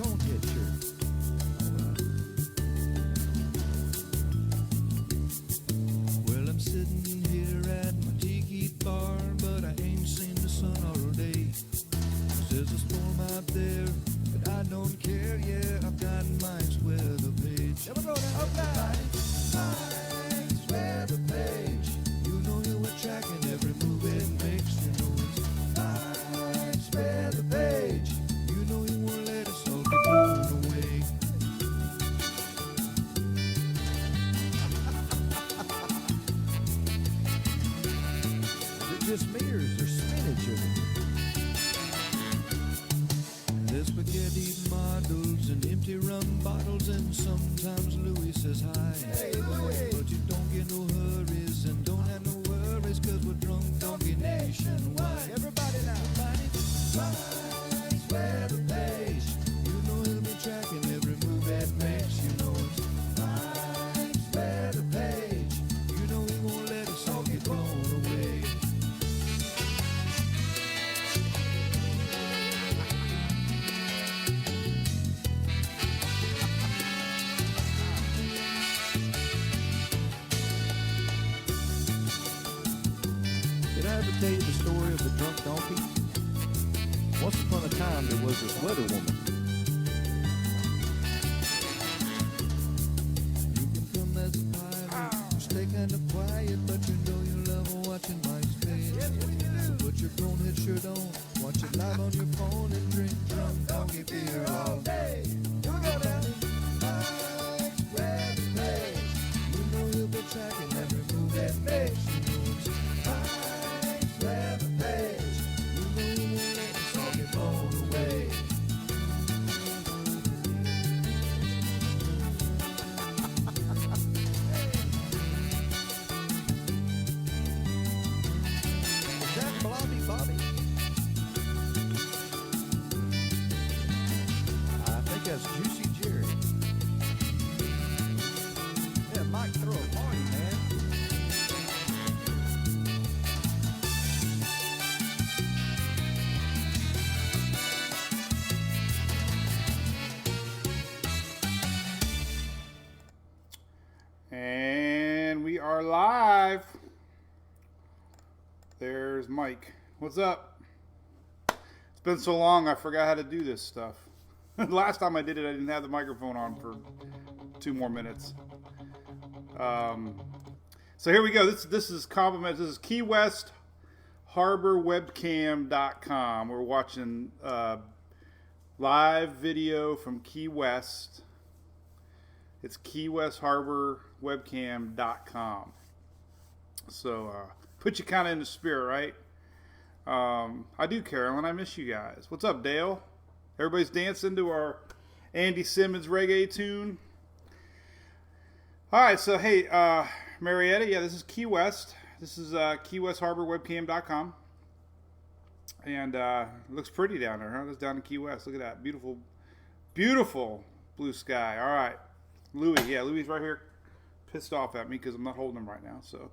Conehead shirt. Well, I'm sitting here at my tiki bar, but I ain't seen the sun all day. There's a storm out there, but I don't care. Yeah, I've got Mike's weather page. Here we go now. Mike's weather page. You know you were tracking every move it makes. You know it's Mike's weather page. You know you won't let us all get blown away. Is it just me or is there spinach in it? There's spaghetti models and empty rum bottles, and sometimes Louis says hi. Hey, Louis. But you don't get no hurries and don't have no worries, cause we're drunk donkey nationwide. Everybody now. Mike's weather page. You know he'll be tracking every move that makes. You know it's Mike's weather page. You know he won't let us all get blown away. Did I ever tell you the story of the drunk donkey? Once upon a time, there was this weather woman. You can come as a pilot, stay kind of quiet, but you know you love watching Mike's face. Yes, we do. So put your Conehead shirt on, watch it live on your phone, and drink drunk donkey beer all day. Here we go now. Mike's weather page. You know he'll be tracking every move that makes. You know it's Mike's weather page. You know he won't let us all get blown away. Is that Blobby Bobby? I think that's Juicy Jerry. Yeah, Mike, throw a party, man. And we are live. There's Mike. What's up? It's been so long, I forgot how to do this stuff. Last time I did it, I didn't have the microphone on for 2 more minutes. So here we go. This is compliments. This is Key West HarborWebcam.com. We're watching live video from Key West. It's KeyWestHarborWebcam.com. So put you kind of in the spirit, right? I do, Carolyn. I miss you guys. What's up, Dale? Everybody's dancing to our Andy Simmons reggae tune. All right, so hey, Marietta, yeah, this is Key West. This is KeyWestHarborWebcam.com. And it looks pretty down there, huh? That's down in Key West. Look at that. Beautiful, beautiful blue sky. All right. Louis, yeah, Louis right here pissed off at me because I'm not holding him right now. So,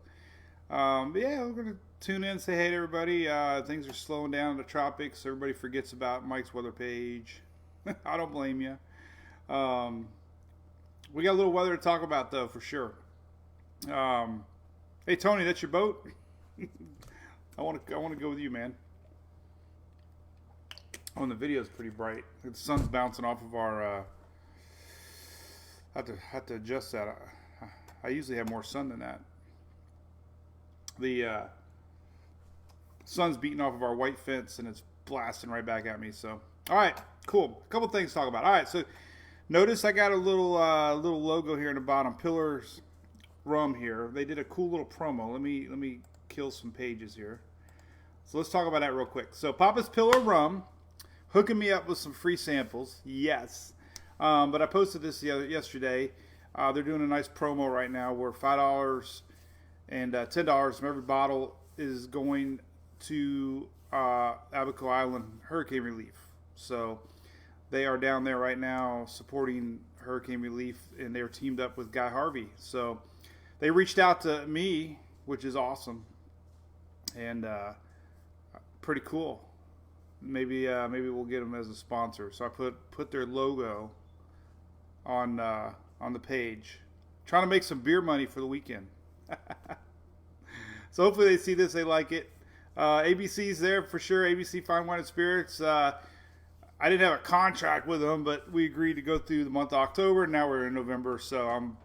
but yeah, we're going to tune in and say hey to everybody. Things are slowing down in the tropics. Everybody forgets about Mike's weather page. I don't blame you. We got a little weather to talk about, though, for sure. Hey, Tony, that's your boat? I want to go with you, man. Oh, and the video's pretty bright. The sun's bouncing off of our... I have to adjust that. I usually have more sun than that. The sun's beating off of our white fence and it's blasting right back at me. So, all right, cool. A couple things to talk about. All right, so notice I got a little logo here in the bottom. Pillars Rum here. They did a cool little promo. Let me kill some pages here. So let's talk about that real quick. So Papa's Pillar Rum hooking me up with some free samples. Yes. But I posted this yesterday. They're doing a nice promo right now where $5 and $10 from every bottle is going to Abaco Island hurricane relief. So they are down there right now supporting hurricane relief, and they're teamed up with Guy Harvey. So they reached out to me, which is awesome and pretty cool. maybe we'll get them as a sponsor. So I put their logo on the page, trying to make some beer money for the weekend. So hopefully they see this, they like it. ABC's there for sure. ABC Fine Wine and Spirits. I didn't have a contract with them, but we agreed to go through the month of October. Now we're in November, so I'm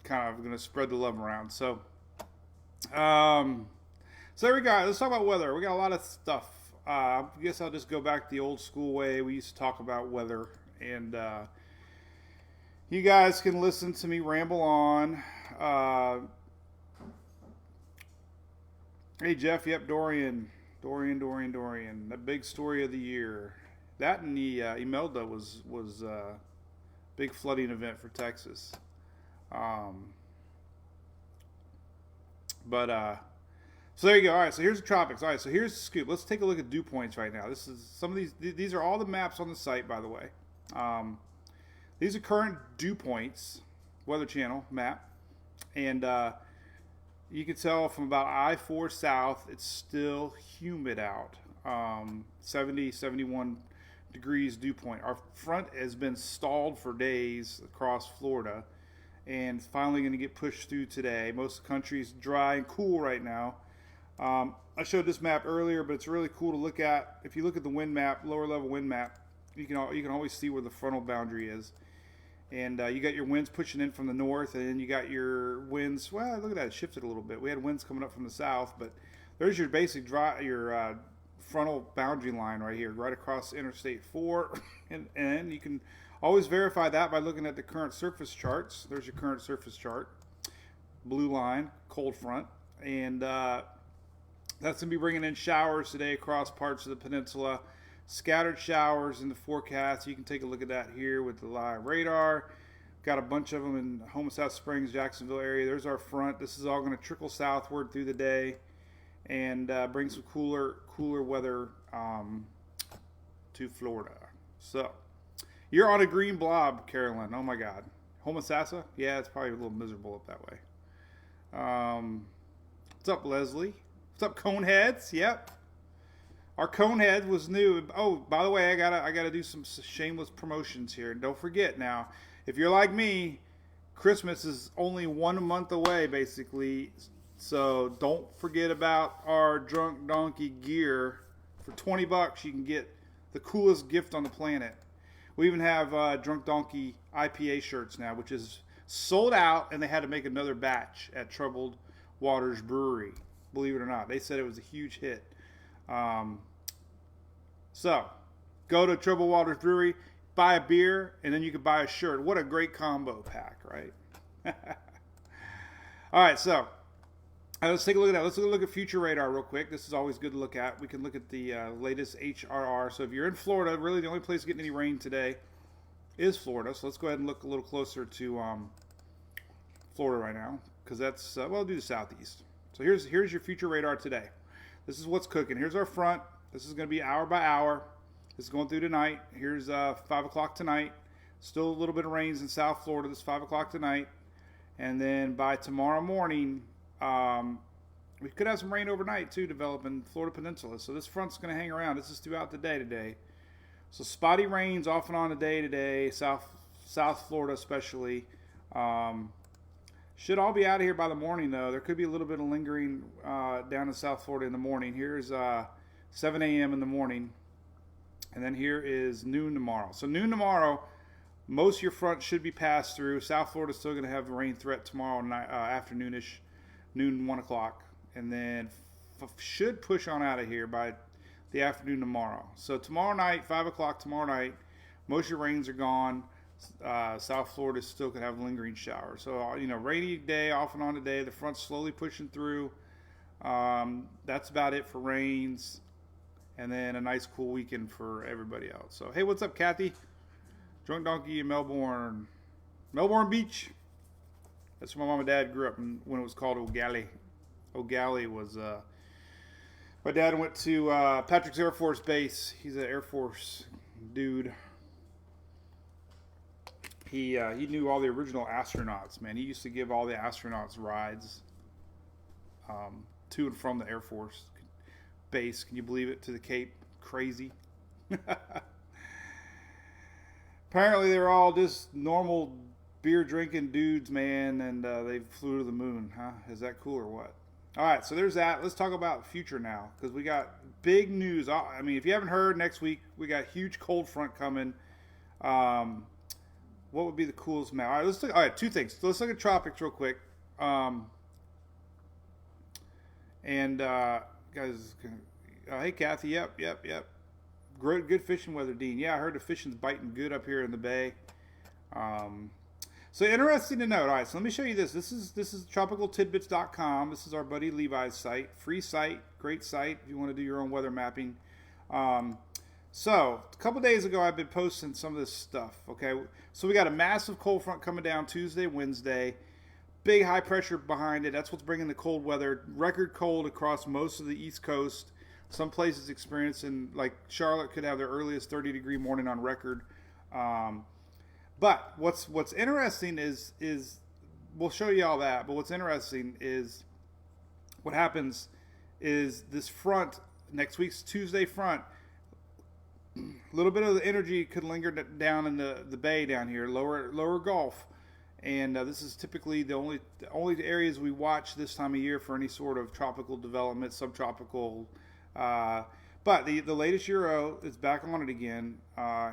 kind of going to spread the love around. So, so there we go. Let's talk about weather. We got a lot of stuff. I guess I'll just go back the old school way we used to talk about weather, and you guys can listen to me ramble on. Hey Jeff, yep, Dorian. The big story of the year. That and the Imelda was a big flooding event for Texas. So there you go. All right, so here's the tropics. All right, so here's the scoop. Let's take a look at dew points right now. This is some of these are all the maps on the site, by the way. These are current dew points, Weather Channel map, and you can tell from about I-4 south, it's still humid out. 70, 71 degrees dew point. Our front has been stalled for days across Florida, and it's finally going to get pushed through today. Most of the country's dry and cool right now. I showed this map earlier, but it's really cool to look at. If you look at the wind map, lower level wind map, you can always see where the frontal boundary is. And you got your winds pushing in from the north, and then you got your winds. Well, look at that; it shifted a little bit. We had winds coming up from the south, but there's your basic frontal boundary line right here, right across Interstate 4, and you can always verify that by looking at the current surface charts. There's your current surface chart, blue line, cold front, and that's going to be bringing in showers today across parts of the peninsula. Scattered showers in the forecast. You can take a look at that here with the live radar. Got a bunch of them in Homestead Springs, Jacksonville area. There's our front. This is all going to trickle southward through the day and bring some cooler weather to Florida. So you're on a green blob, Carolyn. Oh my God. Homosassa? Yeah, it's probably a little miserable up that way. What's up, Leslie? What's up, Coneheads? Yep. Our Conehead was new. Oh, by the way, I gotta do some shameless promotions here. And don't forget now, if you're like me, Christmas is only 1 month away, basically. So don't forget about our Drunk Donkey gear. For $20, you can get the coolest gift on the planet. We even have Drunk Donkey IPA shirts now, which is sold out, and they had to make another batch at Troubled Waters Brewery. Believe it or not, they said it was a huge hit. So go to Troubled Waters Brewery, buy a beer, and then you can buy a shirt. What a great combo pack, right? All right, so let's take a look at that. Let's look at future radar real quick. This is always good to look at. We can look at the latest HRR. So if you're in Florida, really the only place getting any rain today is Florida. So let's go ahead and look a little closer to Florida right now, because that's we'll do the southeast. So here's your future radar today. This is what's cooking. Here's our front. This is going to be hour by hour. This is going through tonight. Here's 5 o'clock tonight. Still a little bit of rains in South Florida. This is 5 o'clock tonight. And then by tomorrow morning, we could have some rain overnight too, develop in Florida Peninsula. So this front's going to hang around. This is throughout the day today. So spotty rains off and on the day today. South Florida especially. Should all be out of here by the morning, though. There could be a little bit of lingering down in South Florida in the morning. Here's 7 a.m. in the morning. And then here is noon tomorrow. So noon tomorrow, most of your front should be passed through. South Florida's still going to have a rain threat tomorrow night, afternoonish, noon, 1 o'clock. And then should push on out of here by the afternoon tomorrow. So tomorrow night, 5 o'clock tomorrow night, most of your rains are gone. South Florida still could have lingering showers. So, rainy day, off and on today. The front's slowly pushing through. That's about it for rains. And then a nice cool weekend for everybody else. So, hey, what's up, Kathy? Drunk Donkey in Melbourne. Melbourne Beach. That's where my mom and dad grew up when it was called O'Galley. O'Galley was... my dad went to Patrick's Air Force Base. He's an Air Force dude. He knew all the original astronauts, man. He used to give all the astronauts rides to and from the Air Force. base. Can you believe it? To the Cape. Crazy. Apparently they're all just normal beer drinking dudes, man, and they flew to the moon. Huh? Is that cool or what? All right, so there's that. Let's talk about future now, because we got big news. I mean, if you haven't heard, next week we got huge cold front coming. What would be the coolest map? All right, let's look. All right, two things. So let's look at tropics real quick. Guys, hey Kathy, yep. Great, good fishing weather, Dean. Yeah, I heard the fishing's biting good up here in the bay. So interesting to note. All right, so let me show you this. This is tropicaltidbits.com. This is our buddy Levi's site. Free site, great site if you want to do your own weather mapping. So a couple days ago, I've been posting some of this stuff. Okay, so we got a massive cold front coming down Tuesday, Wednesday. Big high pressure behind it. That's what's bringing the cold weather. Record cold across most of the East Coast. Some places experiencing, like Charlotte, could have their earliest 30-degree morning on record. But what's interesting is we'll show you all that. But what's interesting is what happens is this front, next week's Tuesday front, a little bit of the energy could linger down in the bay down here, lower Gulf. And this is typically the only areas we watch this time of year for any sort of tropical development, subtropical. But the latest Euro is back on it again.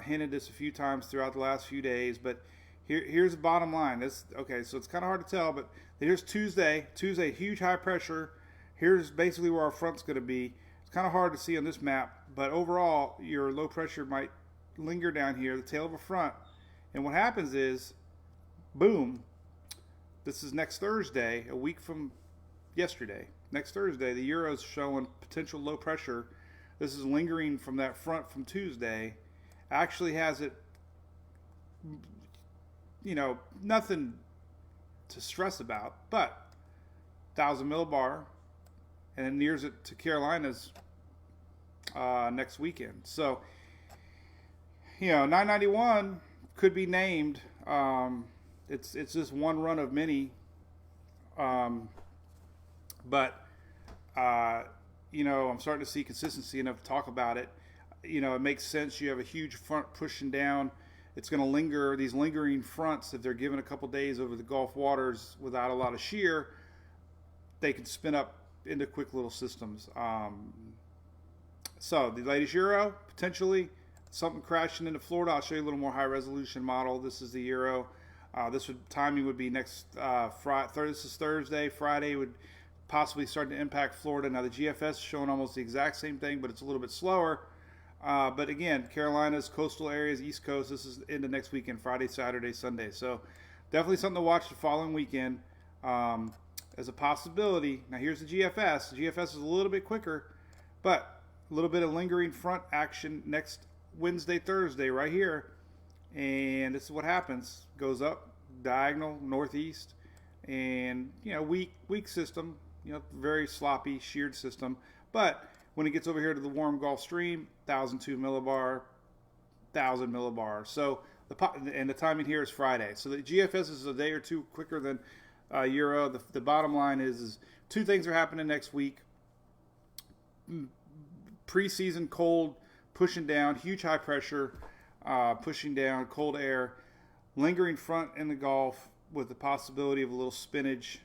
Hinted this a few times throughout the last few days. But here's the bottom line. Okay, so it's kind of hard to tell. But here's Tuesday, huge high pressure. Here's basically where our front's going to be. It's kind of hard to see on this map. But overall, your low pressure might linger down here, the tail of a front. And what happens is, boom, this is next Thursday, a week from yesterday. Next Thursday, the Euro's showing potential low pressure. This is lingering from that front from Tuesday. Actually has it, nothing to stress about, but 1,000 millibar, and it nears it to Carolinas next weekend. So, 991 could be named. It's just one run of many. But I'm starting to see consistency enough to talk about it. It makes sense. You have a huge front pushing down. It's going to linger. These lingering fronts, if they're given a couple days over the Gulf waters without a lot of shear, they can spin up into quick little systems. So the latest Euro, potentially something crashing into Florida. I'll show you a little more high resolution model. This is the Euro. Timing would be next Friday. This is Thursday. Friday would possibly start to impact Florida. Now the GFS is showing almost the exact same thing, but it's a little bit slower. But again, Carolinas, coastal areas, East Coast, this is into next weekend, Friday, Saturday, Sunday. So definitely something to watch the following weekend as a possibility. Now here's the GFS. The GFS is a little bit quicker, but a little bit of lingering front action next Wednesday, Thursday right here. And this is what happens. Goes up, diagonal, northeast, and, weak system, very sloppy, sheared system. But when it gets over here to the warm Gulf Stream, 1,002 millibar, 1,000 millibar. So the timing here is Friday. So the GFS is a day or two quicker than Euro. The bottom line is two things are happening next week. Preseason cold pushing down, huge high pressure pushing down, cold air, lingering front in the Gulf with the possibility of a little spinach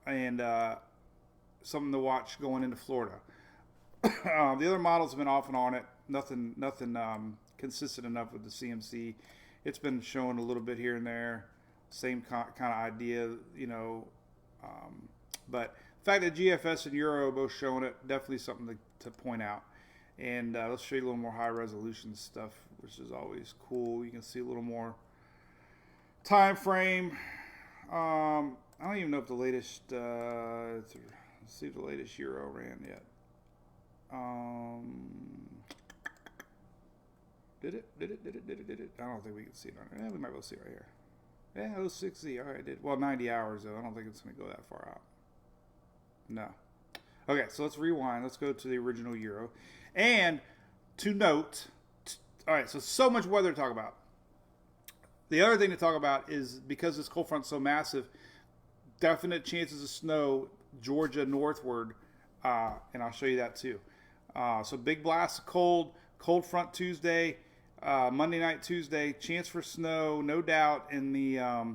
and something to watch going into Florida. The other models have been off and on it. Nothing consistent enough with the CMC. It's been showing a little bit here and there. Same kind of idea, But the fact that GFS and Euro are both showing it, definitely something to point out. And let's show you a little more high resolution stuff, which is always cool. You can see a little more time frame. I don't even know if the latest, let's see if the latest Euro ran yet. Did it? I don't think we can see it on there. We might be able to see it right here. Yeah, it was 60. All right, it did. Well, 90 hours, though. I don't think it's going to go that far out. No. Okay, so let's rewind. Let's go to the original Euro. And to note, all right, so much weather to talk about. The other thing to talk about is because this cold front's so massive, definite chances of snow Georgia northward, and I'll show you that too. So big blast of cold front Tuesday, Monday night, Tuesday, chance for snow, no doubt in the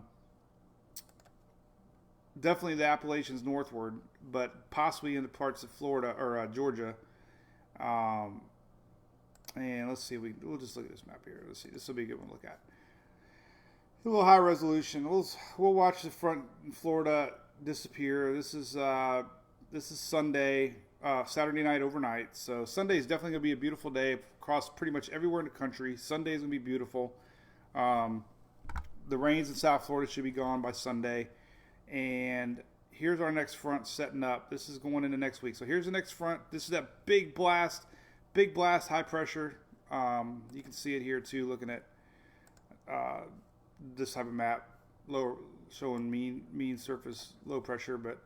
definitely the Appalachians northward, but possibly in the parts of Florida or Georgia. And let's see, we'll just look at this map here. Let's see, this will be a good one to look at. A little high resolution. We'll watch the front in Florida disappear. This is Sunday, Saturday night overnight. So Sunday is definitely going to be a beautiful day across pretty much everywhere in the country. Sunday is going to be beautiful. The rains in South Florida should be gone by Sunday. And here's our next front setting up. This is going into next week. So here's the next front. This is that big blast, high pressure. You can see it here too, looking at this type of map, low showing mean surface, low pressure. But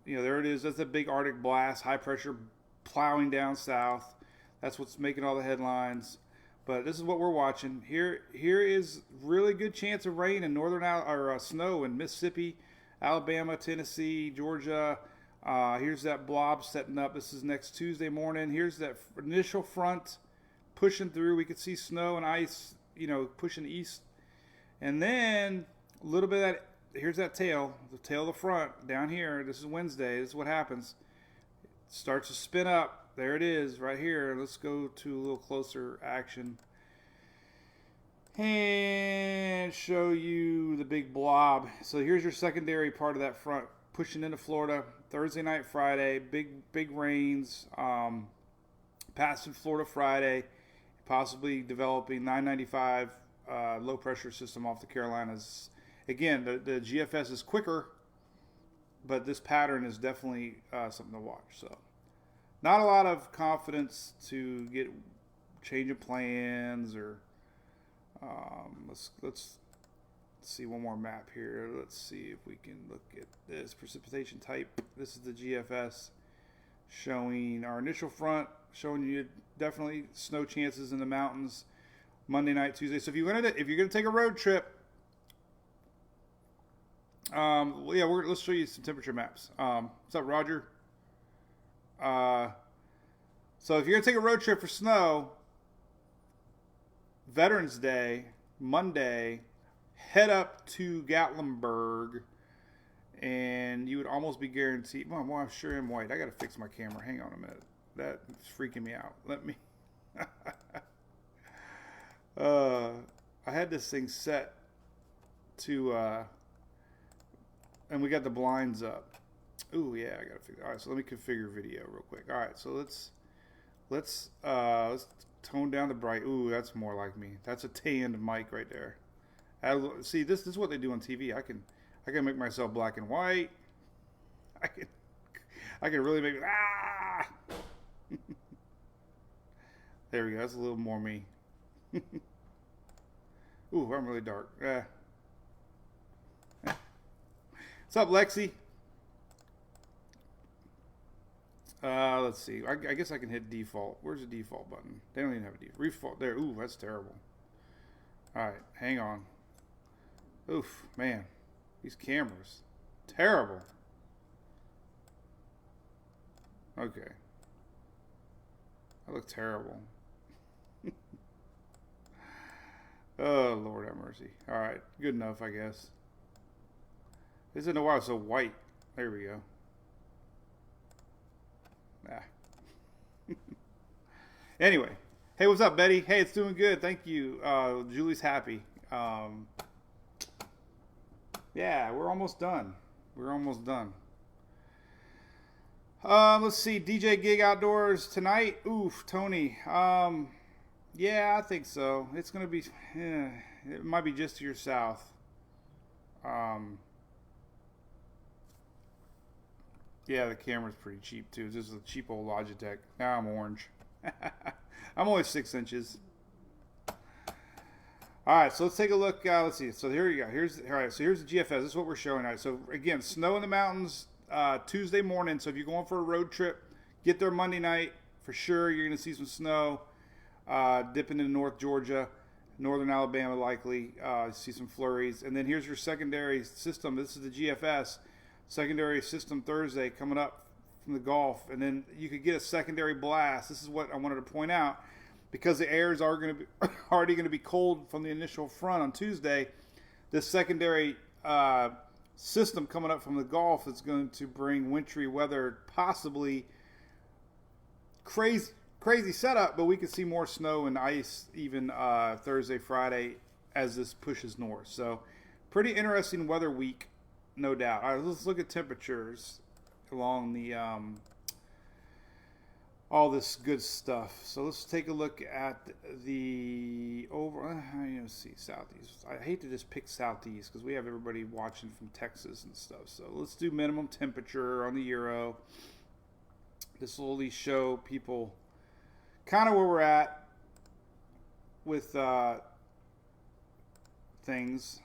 you know, there it is. That's a big Arctic blast, high pressure, plowing down south. That's what's making all the headlines. But this is what we're watching. Here is really good chance of rain in snow in Mississippi, Alabama, Tennessee, Georgia. Here's that blob setting up. This is next Tuesday morning. Here's that initial front pushing through. We could see snow and ice, pushing east. And then a little bit of that, here's that tail, the tail of the front down here. This is Wednesday. This is what happens. It starts to spin up. There it is right here. Let's go to a little closer action and show you the big blob. So here's your secondary part of that front pushing into Florida Thursday night, Friday. Big rains, passing Florida Friday, possibly developing 995 low pressure system off the Carolinas. Again, the GFS is quicker, but this pattern is definitely something to watch. So not a lot of confidence to get change of plans or let's see one more map here. Let's see if we can look at this precipitation type. This is the GFS showing our initial front, showing you definitely snow chances in the mountains Monday night, Tuesday. So if you're gonna take a road trip, let's show you some temperature maps. What's up, Roger? So if you're gonna take a road trip for snow, Veterans Day, Monday, head up to Gatlinburg, and you would almost be guaranteed. Well, I sure am white. I gotta fix my camera. Hang on a minute. That's freaking me out. Let me. I had this thing set to, and we got the blinds up. Ooh, yeah, I gotta fix. All right, so let me configure video real quick. All right, so let's tone down the bright. Ooh, that's more like me. That's a tanned mic right there. See, this is what they do on TV. I can make myself black and white. I can really make it. There we go. That's a little more me. Ooh, I'm really dark. What's up, Lexi? Let's see. I guess I can hit default. Where's the default button? They don't even have a default. Default there. Ooh, that's terrible. All right, hang on. Oof, man, these cameras, terrible. Okay, I look terrible. Oh, Lord have mercy. All right, good enough, I guess. Isn't it why it's so white? There we go. Anyway, hey, what's up, Betty? Hey, it's doing good. Thank you. Julie's happy. Yeah, we're almost done. Let's see. DJ Gig Outdoors tonight. Oof, Tony. Yeah, I think so. It's going to be, it might be just to your south. Yeah, the camera's pretty cheap too. This is a cheap old Logitech. Now I'm orange. I'm only 6 inches. All right, so let's take a look. Let's see. So here you go. Here's the GFS. This is what we're showing. All right, so again, snow in the mountains Tuesday morning. So if you're going for a road trip, get there Monday night for sure. You're going to see some snow dipping into North Georgia, northern Alabama likely. See some flurries. And then here's your secondary system. This is the GFS secondary system Thursday coming up from the Gulf, and then you could get a secondary blast. This is what I wanted to point out, because the airs are going to be already going to be cold from the initial front on Tuesday. This secondary system coming up from the Gulf is going to bring wintry weather, possibly crazy setup, but we could see more snow and ice even Thursday, Friday as this pushes north. So pretty interesting weather week, no doubt. All right, let's look at temperatures along the all this good stuff. So let's take a look at the see southeast. I hate to just pick southeast because we have everybody watching from Texas and stuff. So let's do minimum temperature on the Euro. This will at least show people kind of where we're at with things.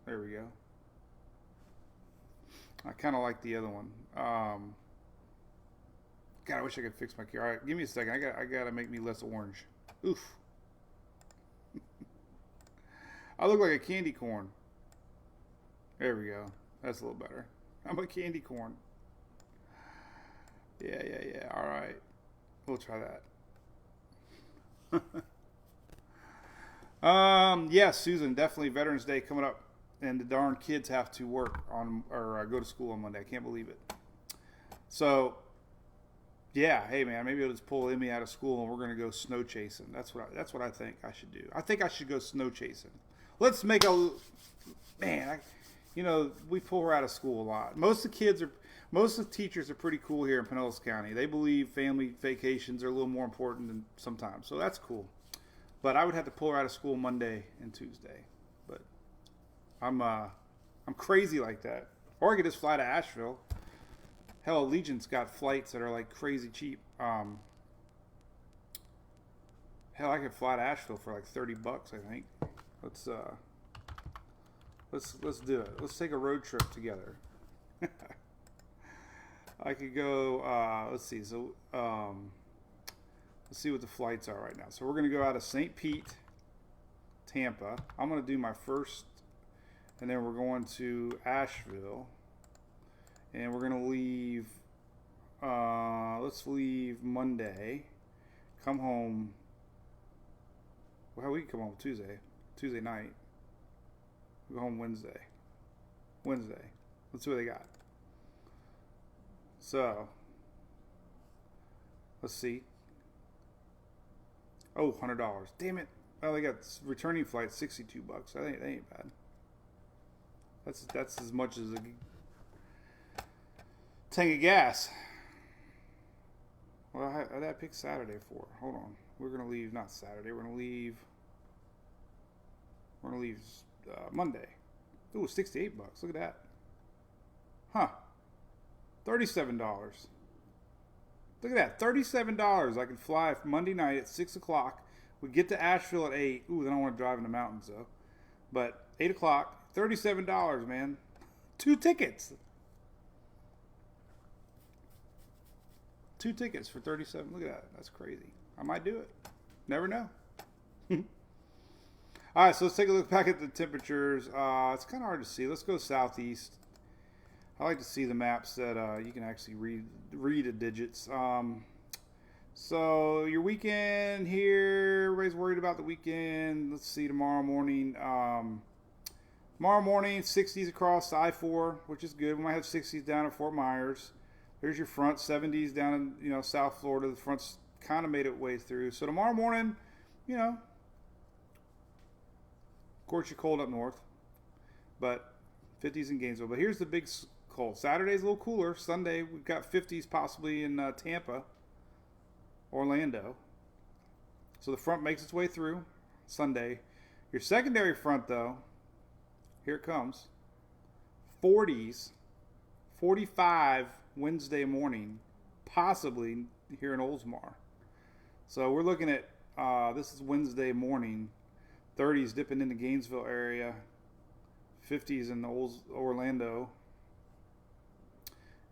There we go. I kind of like the other one. God, I wish I could fix my camera. All right, give me a second. I gotta make me less orange. Oof. I look like a candy corn. There we go. That's a little better. I'm a candy corn. Yeah. All right. We'll try that. Yeah, Susan, definitely Veterans Day coming up, and the darn kids have to work on or go to school on Monday. I can't believe it. So, yeah, hey man, maybe I'll just pull Emmy out of school and we're gonna go snow chasing. That's what I think I should do. I think I should go snow chasing. Let's make a man. We pull her out of school a lot. Most of the teachers are pretty cool here in Pinellas County. They believe family vacations are a little more important than sometimes, so that's cool. But I would have to pull her out of school Monday and Tuesday. But I'm crazy like that. Or I could just fly to Asheville. Hell, Allegiant's got flights that are like crazy cheap. Hell, I could fly to Asheville for like $30, I think. Let's do it. Let's take a road trip together. I could go. Let's see. So let's see what the flights are right now. So we're gonna go out of St. Pete, Tampa. I'm gonna do my first, and then we're going to Asheville. And we're going to leave, let's leave Monday, come home, well, we can come home Tuesday night, we go home Wednesday, let's see what they got. So, let's see, $100, damn it, well, they got returning flights, $62, that ain't bad, that's as much as a tank of gas. Well, I picked Saturday for. Hold on. We're gonna leave not Saturday. We're gonna leave Monday. Ooh, $68. Look at that. Huh. $37. Look at that. $37. I can fly Monday night at 6:00. We get to Asheville at 8. Ooh, then I want to drive in the mountains though. But 8:00. $37, man. 2 tickets. 2 tickets for $37. Look at that. That's crazy. I might do it. Never know. All right, so let's take a look back at the temperatures. It's kind of hard to see. Let's go southeast. I like to see the maps that you can actually read the digits. So your weekend here, everybody's worried about the weekend. Let's see tomorrow morning. Tomorrow morning, 60s across the I-4, which is good. We might have 60s down at Fort Myers. There's your front, 70s down in South Florida. The front's kind of made its way through. So tomorrow morning, of course you're cold up north, but 50s in Gainesville. But here's the big cold. Saturday's a little cooler. Sunday we've got 50s possibly in Tampa, Orlando. So the front makes its way through Sunday. Your secondary front though, here it comes. 40s, 45 Wednesday morning, possibly here in Oldsmar. So we're looking at, this is Wednesday morning, 30s dipping in the Gainesville area, 50s in Orlando,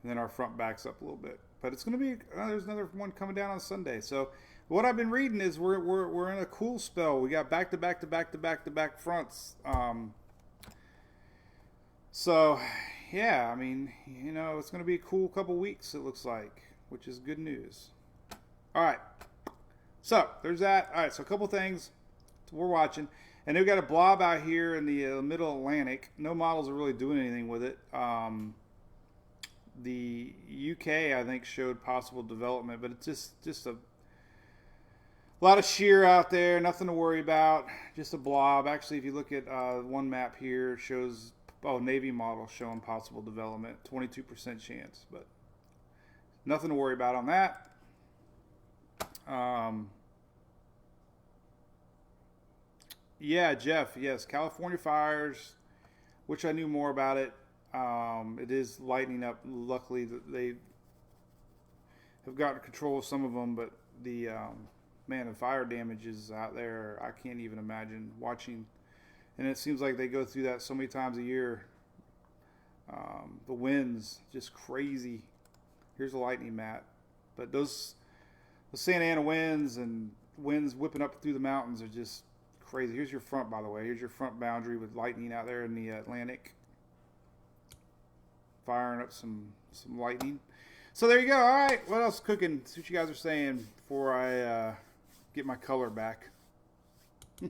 and then our front backs up a little bit. But it's going to be, there's another one coming down on Sunday. So what I've been reading is we're in a cool spell. We got back-to-back fronts. So yeah, I mean, it's going to be a cool couple weeks, it looks like, which is good news. All right. So, there's that. All right, so a couple things we're watching. And we've got a blob out here in the middle Atlantic. No models are really doing anything with it. The UK, I think, showed possible development, but it's just a lot of shear out there, nothing to worry about, just a blob. Actually, if you look at one map here, it shows, Navy model showing possible development, 22% chance, but nothing to worry about on that. Yeah, Jeff, yes, California fires, which I knew more about it. It is lightening up. Luckily, they have gotten control of some of them, but the fire damages out there, I can't even imagine watching. And it seems like they go through that so many times a year. The winds, just crazy. Here's a lightning mat. But the Santa Ana winds and winds whipping up through the mountains are just crazy. Here's your front, by the way. Here's your front boundary with lightning out there in the Atlantic. Firing up some lightning. So there you go. All right, what else cooking? See what you guys are saying before I get my color back. We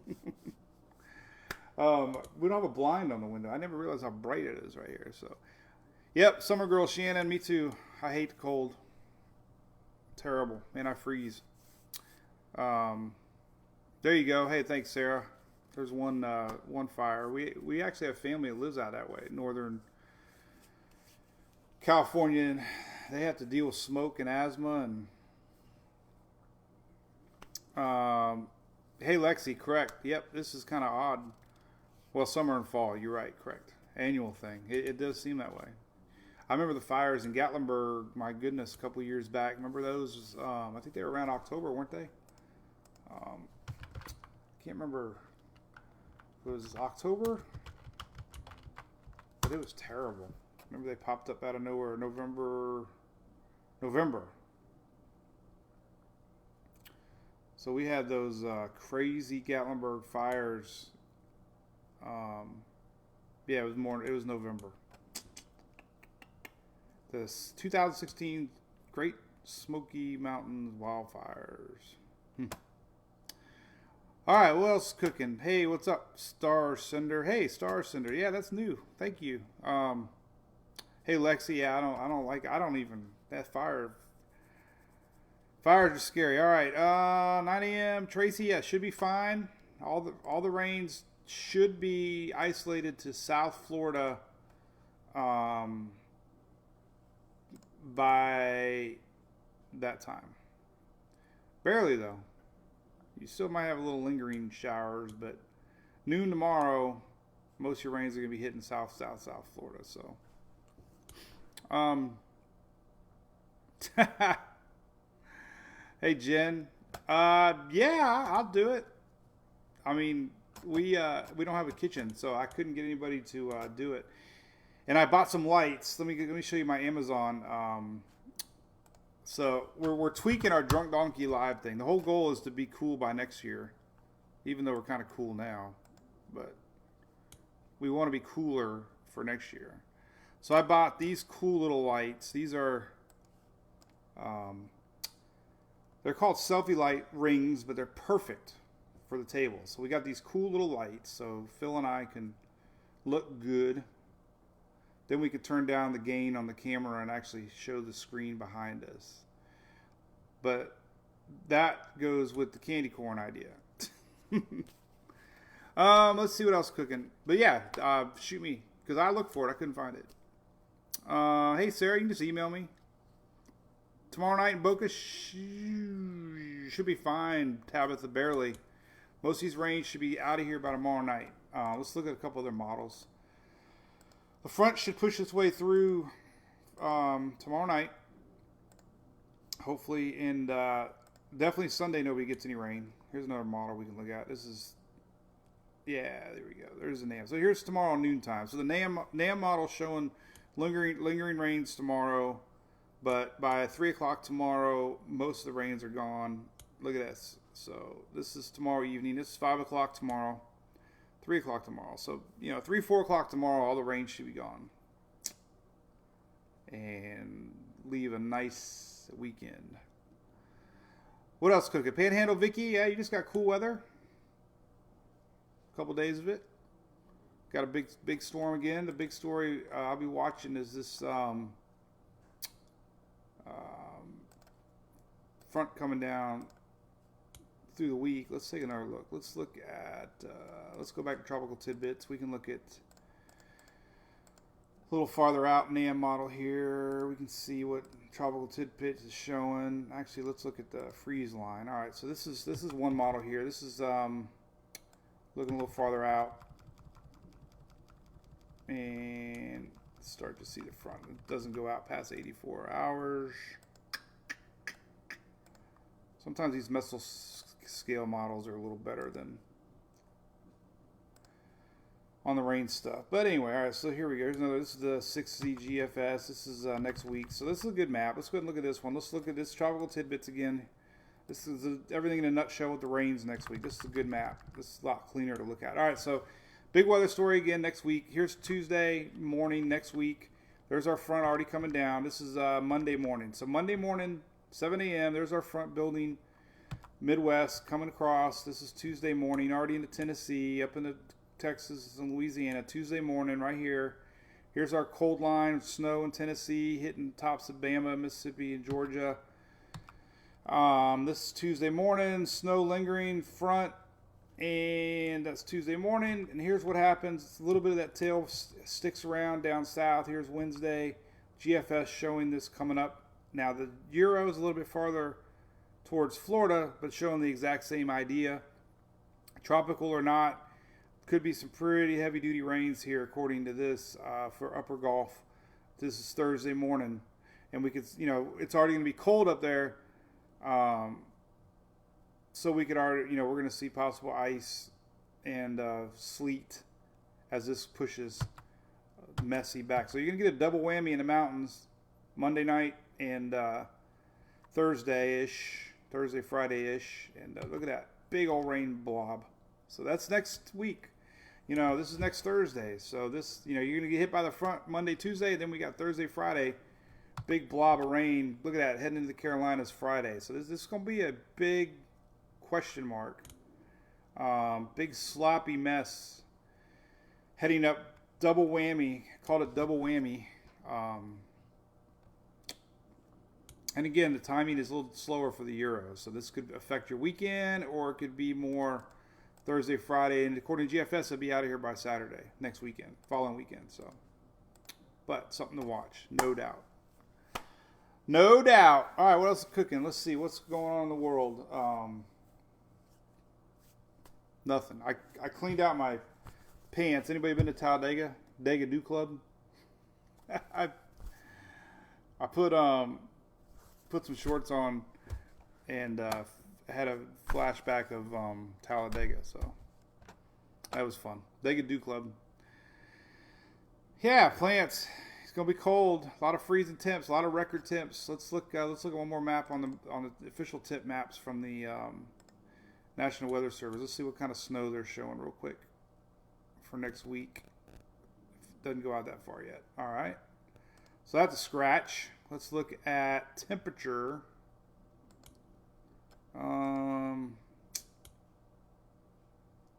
don't have a blind on the window. I never realized how bright it is right here. So, yep, summer girl Shannon. Me too. I hate the cold. Terrible, man. I freeze. There you go. Hey, thanks, Sarah. There's one fire. We actually have family that lives out that way, northern California, and they have to deal with smoke and asthma and hey Lexi, correct. Yep, this is kind of odd. Well, summer and fall, you're right, correct. Annual thing. It does seem that way. I remember the fires in Gatlinburg, my goodness, a couple of years back. Remember those? I think they were around October, weren't they? Can't remember if it was October, but it was terrible. Remember they popped up out of nowhere November. So we had those crazy Gatlinburg fires. Yeah, it was November. This 2016 Great Smoky Mountains wildfires. All right, what else is cooking? Hey, what's up, Star Cinder? Hey, Star Cinder. Yeah, that's new. Thank you. Hey, Lexi. Yeah, I don't even that fire. Fires are scary. All right, 9 a.m. Tracy. Yeah, should be fine. All the rains should be isolated to South Florida. By that time. Barely though. You still might have a little lingering showers, but noon tomorrow, most of your rains are going to be hitting South Florida. So, hey Jen, yeah, I'll do it. I mean, we don't have a kitchen, so I couldn't get anybody to do it. And I bought some lights. Let me show you my Amazon. So we're tweaking our Drunk Donkey Live thing. The whole goal is to be cool by next year, even though we're kind of cool now. But we want to be cooler for next year. So I bought these cool little lights. These are, they're called selfie light rings, but they're perfect for the table. So we got these cool little lights, so Phil and I can look good. Then we could turn down the gain on the camera and actually show the screen behind us. But that goes with the candy corn idea. Let's see what else cooking. But yeah, shoot me, because I looked for it. I couldn't find it. Hey, Sarah, you can just email me. Tomorrow night in Boca should be fine, Tabitha, barely. Most of these rains should be out of here by tomorrow night. Let's look at a couple other models. The front should push its way through tomorrow night. Hopefully, and definitely Sunday nobody gets any rain. Here's another model we can look at. This is, yeah, there we go. There's the NAM. So here's tomorrow noontime. So the NAM model showing lingering rains tomorrow, but by 3 o'clock tomorrow, most of the rains are gone. Look at this. So this is tomorrow evening. This is 5 o'clock tomorrow. 3 o'clock tomorrow. So, 3, 4 o'clock tomorrow, all the rain should be gone. and leave a nice weekend. What else cooking? Panhandle Vicky, yeah, you just got cool weather. A couple days of it. Got a big storm again. The big story I'll be watching is this front coming down through the week. Let's take another look. Let's look at, let's go back to Tropical Tidbits. We can look at a little farther out NAM model here. We can see what Tropical Tidbits is showing. Actually, let's look at the freeze line. All right, so this is one model here. This is looking a little farther out. And start to see the front. It doesn't go out past 84 hours. Sometimes these mesoscale models are a little better than on the rain stuff. But anyway, all right, so here we go. Here's another. This is the 6Z GFS. This is next week. So this is a good map. Let's go ahead and look at this one. Let's look at this Tropical Tidbits again. This is everything in a nutshell with the rains next week. This is a good map. This is a lot cleaner to look at. All right, so big weather story again next week. Here's Tuesday morning next week. There's our front already coming down. This is Monday morning. So Monday morning, 7 a.m., there's our front building Midwest coming across. This is Tuesday morning, already into Tennessee, up into Texas and Louisiana. Tuesday morning right here. Here's our cold line of snow in Tennessee, hitting tops of Bama, Mississippi, and Georgia. This is Tuesday morning, snow lingering front. And that's Tuesday morning. And here's what happens. A little bit of that tail sticks around down south. Here's Wednesday. GFS showing this coming up. Now the Euro is a little bit farther towards Florida, but showing the exact same idea. Tropical or not, could be some pretty heavy duty rains here according to this for Upper Gulf. This is Thursday morning. And we could, it's already going to be cold up there. So we could already, we're going to see possible ice and sleet as this pushes messy back. So you're going to get a double whammy in the mountains Monday night and Thursday-ish, Friday-ish. And look at that big old rain blob. So that's next week. This is next Thursday. So this, you're going to get hit by the front Monday, Tuesday. Then we got Thursday, Friday. Big blob of rain. Look at that, heading into the Carolinas Friday. So this is going to be a big question mark. Big sloppy mess heading up, double whammy. Called it double whammy. And again, the timing is a little slower for the Euro, so this could affect your weekend, or it could be more Thursday, Friday, and according to GFS, it'll be out of here by Saturday next weekend, following weekend. So, but something to watch, no doubt. No doubt. All right, what else is cooking? Let's see what's going on in the world. Nothing. I cleaned out my pants. Anybody been to Talladega? Dega Do Club? I put some shorts on and had a flashback of Talladega, so that was fun. Dega Do Club. Yeah, plants. It's gonna be cold. A lot of freezing temps. A lot of record temps. Let's look at one more map on the official tip maps from the National Weather Service. Let's see what kind of snow they're showing real quick for next week. It doesn't go out that far yet. All right. So that's a scratch. Let's look at temperature.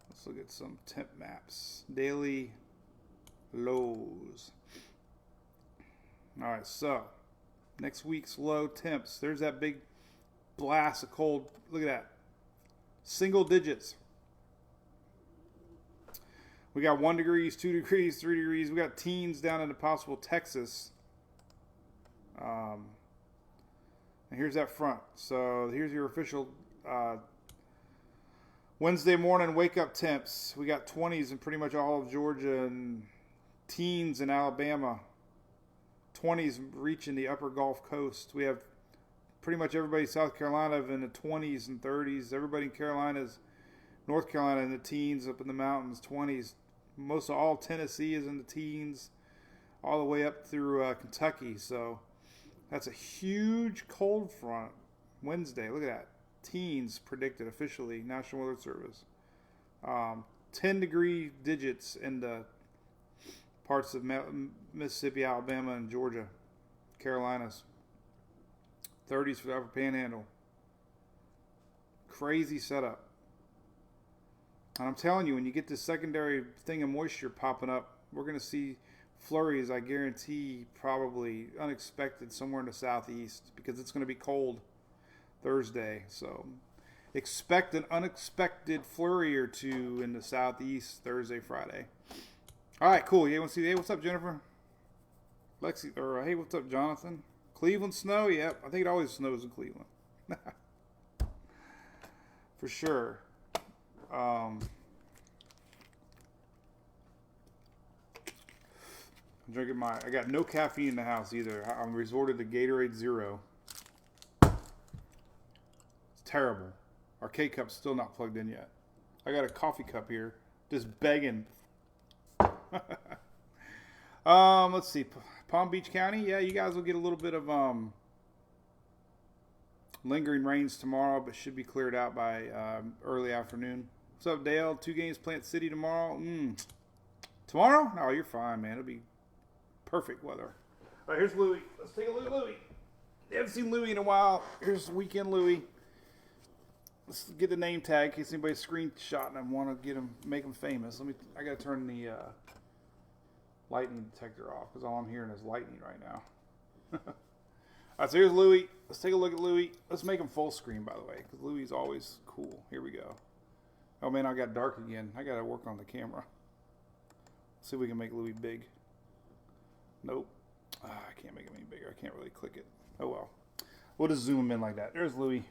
Let's look at some temp maps. Daily lows. All right, so next week's low temps. There's that big blast of cold. Look at that. Single digits. We got 1 degree, 2 degrees, 3 degrees. We got teens down into possible Texas. And here's that front. So here's your official Wednesday morning wake up temps. We got 20s in pretty much all of Georgia and teens in Alabama. 20s reaching the upper Gulf Coast. We have pretty much everybody in South Carolina in the 20s and 30s. Everybody in North Carolina in the teens, up in the mountains, 20s. Most of all Tennessee is in the teens, all the way up through Kentucky. So that's a huge cold front Wednesday. Look at that. Teens predicted officially, National Weather Service. 10 degree digits in the parts of Mississippi, Alabama, and Georgia. Carolinas. 30s for the Upper Panhandle. Crazy setup. And I'm telling you, when you get this secondary thing of moisture popping up, we're going to see flurries, I guarantee, probably unexpected somewhere in the southeast because it's going to be cold Thursday. So expect an unexpected flurry or two in the southeast Thursday, Friday. All right, cool. You want to see? Hey, what's up, Jennifer? Lexi, or hey, what's up, Jonathan? Cleveland snow? Yep, I think it always snows in Cleveland. For sure. I'm drinking I got no caffeine in the house either. I'm resorted to Gatorade Zero. It's terrible. Our K-Cup's still not plugged in yet. I got a coffee cup here, just begging. Let's see. Palm Beach County. Yeah, you guys will get a little bit of lingering rains tomorrow, but should be cleared out by early afternoon. What's up, Dale? 2 games, Plant City tomorrow. Tomorrow? No, you're fine, man. It'll be perfect weather. All right, here's Louie. Let's take a look at Louie. You haven't seen Louie in a while. Here's Weekend Louie. Let's get the name tag in case anybody's screenshotting and want to get him, make him famous. I gotta turn the lightning detector off because all I'm hearing is lightning right now. All right, so here's Louie. Let's take a look at Louie. Let's make him full screen, by the way, because Louie's always cool. Here we go. Oh man, I got dark again. I gotta work on the camera. Let's see if we can make Louie big. Nope. I can't make him any bigger. I can't really click it. Oh well. We'll just zoom him in like that. There's Louie.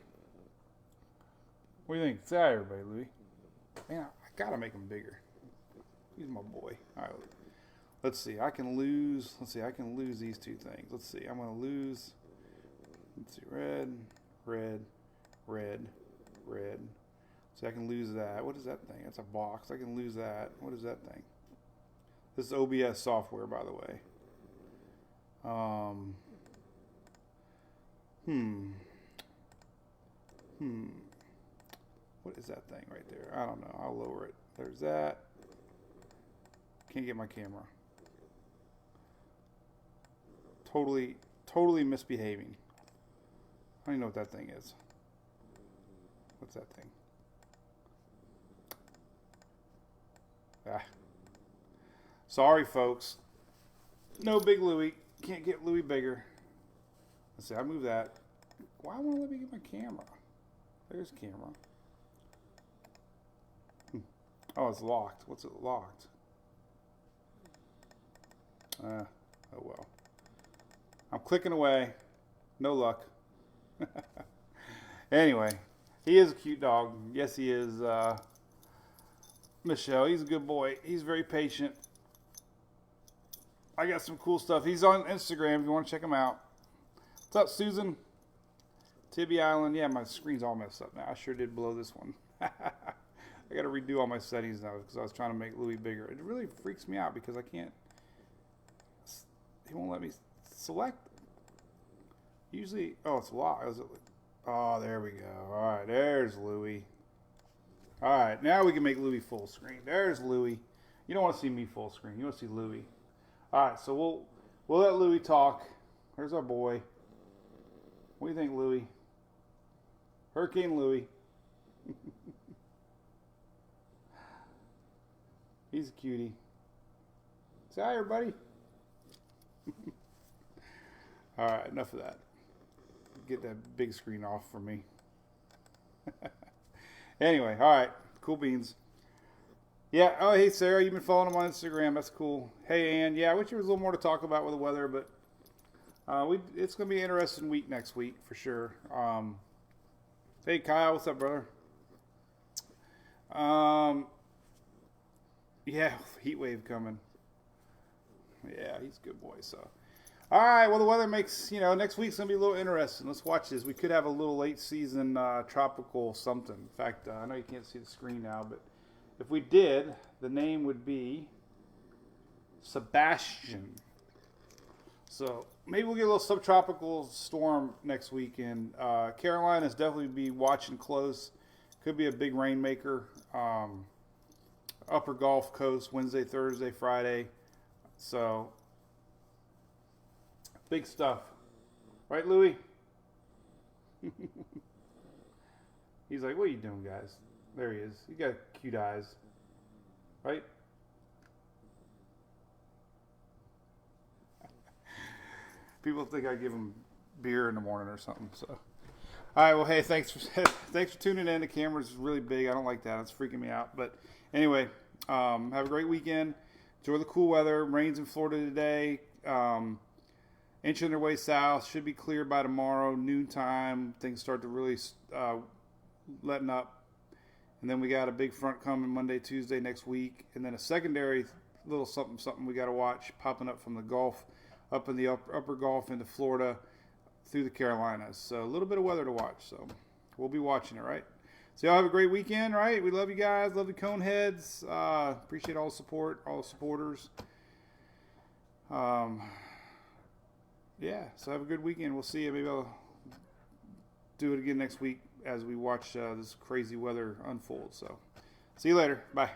What do you think? Say hi, everybody, Louie. Man, I gotta make him bigger. He's my boy. All right. Let's see. I can lose. Let's see. I can lose these 2 things. Let's see. I'm gonna lose. Let's see. Red, red, red, red. So I can lose that. What is that thing? That's a box. I can lose that. What is that thing? This is OBS software, by the way. What is that thing right there? I don't know. I'll lower it. There's that. Can't get my camera. Totally misbehaving. I don't even know what that thing is. What's that thing? Sorry, folks. No big Louie. Can't get Louie bigger. Let's see. I move that. Why won't it let me get my camera? There's camera. Oh, it's locked. What's it locked? Oh well. I'm clicking away. No luck. Anyway, he is a cute dog. Yes, he is. Michelle, he's a good boy. He's very patient. I got some cool stuff. He's on Instagram if you want to check him out. What's up, Susan? Tibby Island. Yeah, my screen's all messed up now. I sure did blow this one. I got to redo all my settings now because I was trying to make Louie bigger. It really freaks me out because I can't. He won't let me select. Usually, oh, it's locked. Oh, there we go. All right, there's Louie. All right, now we can make Louie full screen. There's Louie. You don't want to see me full screen. You want to see Louie. All right, so we'll let Louie talk. There's our boy. What do you think, Louie? Hurricane Louie. He's a cutie. Say hi, everybody. All right, enough of that. Get that big screen off for me. Anyway, all right, cool beans. Yeah, oh, hey, Sarah, you've been following him on Instagram. That's cool. Hey, Ann, yeah, I wish there was a little more to talk about with the weather, but it's going to be an interesting week next week for sure. Hey, Kyle, what's up, brother? Yeah, heat wave coming. Yeah, he's a good boy, so. All right, well, the weather makes, next week's going to be a little interesting. Let's watch this. We could have a little late season tropical something. In fact, I know you can't see the screen now, but if we did, the name would be Sebastian. So maybe we'll get a little subtropical storm next weekend. Carolina's definitely be watching close. Could be a big rainmaker. Upper Gulf Coast, Wednesday, Thursday, Friday. So, big stuff. Right, Louie? He's like, what are you doing, guys? There he is. He got cute eyes. Right? People think I give him beer in the morning or something. So, all right. Well, hey, thanks for tuning in. The camera's really big. I don't like that. It's freaking me out. But anyway, have a great weekend. Enjoy the cool weather. Rains in Florida today. Inching their way south. Should be clear by tomorrow noontime. Things start to really letting up. And then we got a big front coming Monday, Tuesday next week, and then a secondary little something we got to watch popping up from the Gulf, up in the upper Gulf into Florida, through the Carolinas. So a little bit of weather to watch. So we'll be watching it, right? So y'all have a great weekend, right? We love you guys. Love the Coneheads. Appreciate all the support, all the supporters. Yeah, so have a good weekend. We'll see you. Maybe I'll do it again next week as we watch this crazy weather unfold. So see you later. Bye.